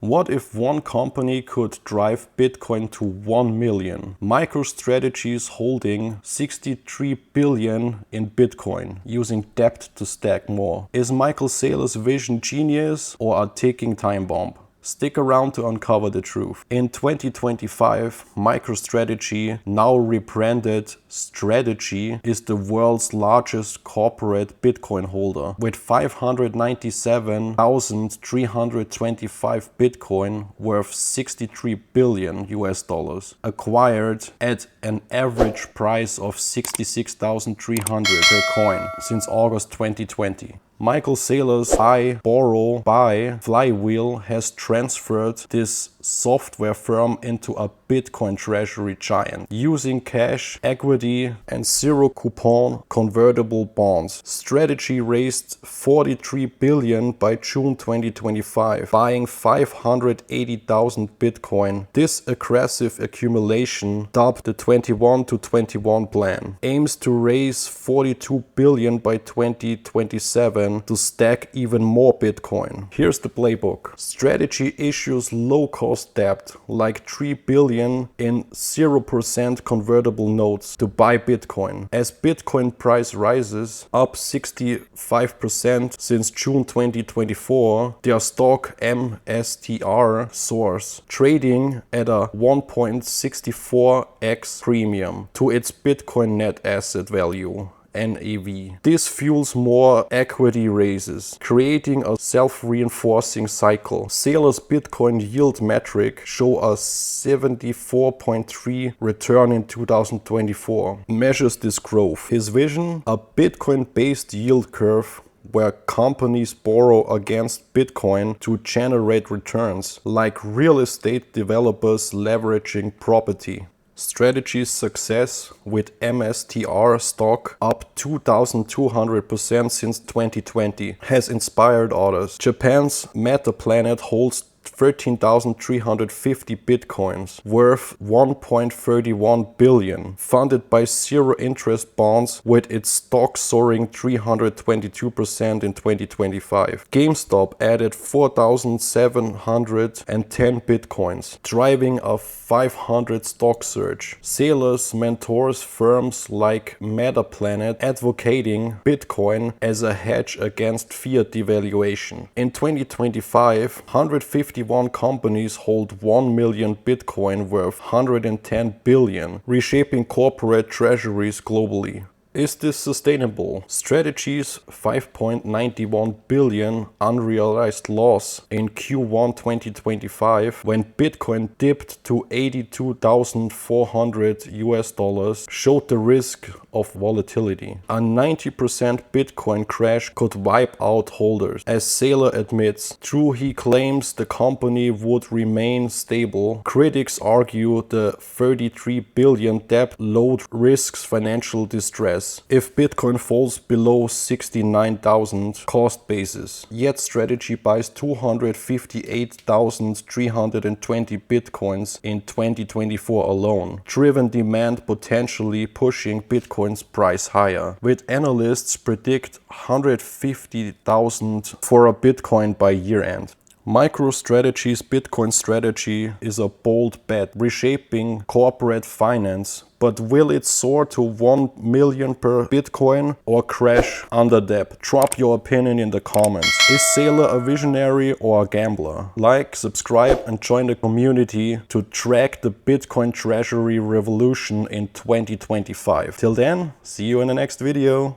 What if one company could drive Bitcoin to 1 million? MicroStrategy is holding 63 billion in Bitcoin, using debt to stack more. Is Michael Saylor's vision genius or a ticking time bomb? Stick around to uncover the truth. In 2025, MicroStrategy, now rebranded Strategy, is the world's largest corporate Bitcoin holder, with 597,325 Bitcoin worth 63 billion US dollars, acquired at an average price of 66,300 per coin since August 2020. Michael Saylor's buy, borrow, buy flywheel has transferred this software firm into a Bitcoin treasury giant, using cash, equity, and zero coupon convertible bonds. Strategy raised 43 billion by June 2025, buying 580,000 Bitcoin. This aggressive accumulation, dubbed the 21 to 21 plan, aims to raise 42 billion by 2027 to stack even more Bitcoin. Here's the playbook. Strategy issues low-cost debt, like 3 billion in 0% convertible notes to buy Bitcoin. As Bitcoin price rises, up 65% since June 2024, their stock MSTR soars, trading at a 1.64x premium to its Bitcoin net asset value. NAV. This fuels more equity raises, creating a self-reinforcing cycle. Saylor's Bitcoin yield metric show a 74.3 return in 2024. Measures this growth. His vision, a Bitcoin-based yield curve where companies borrow against Bitcoin to generate returns, like real estate developers leveraging property. Strategy's success, with MSTR stock up 2,200% since 2020, has inspired others. Japan's MetaPlanet holds 13,350 Bitcoins, worth 1.31 billion, funded by zero interest bonds, with its stock soaring 322% in 2025. GameStop added 4,710 Bitcoins, driving a 500 stock surge. Saylor's mentors firms like MetaPlanet, advocating Bitcoin as a hedge against fiat devaluation. In 2025, 151 companies hold 1 million Bitcoin worth 110 billion, reshaping corporate treasuries globally. Is this sustainable? Strategy's 5.91 billion unrealized loss in Q1 2025, when Bitcoin dipped to 82,400 US dollars, showed the risk of volatility. A 90% Bitcoin crash could wipe out holders, as Saylor admits. True, he claims the company would remain stable. Critics argue the 33 billion debt load risks financial distress if Bitcoin falls below 69,000 cost basis. Yet Strategy buys 258,320 Bitcoins in 2024 alone, driven demand potentially pushing Bitcoin's price higher, with analysts predict 150,000 for a Bitcoin by year end. MicroStrategy's Bitcoin strategy is a bold bet, reshaping corporate finance. But will it soar to 1 million per Bitcoin or crash under debt? Drop your opinion in the comments. Is Saylor a visionary or a gambler? Like, subscribe, and join the community to track the Bitcoin treasury revolution in 2025. Till then, see you in the next video.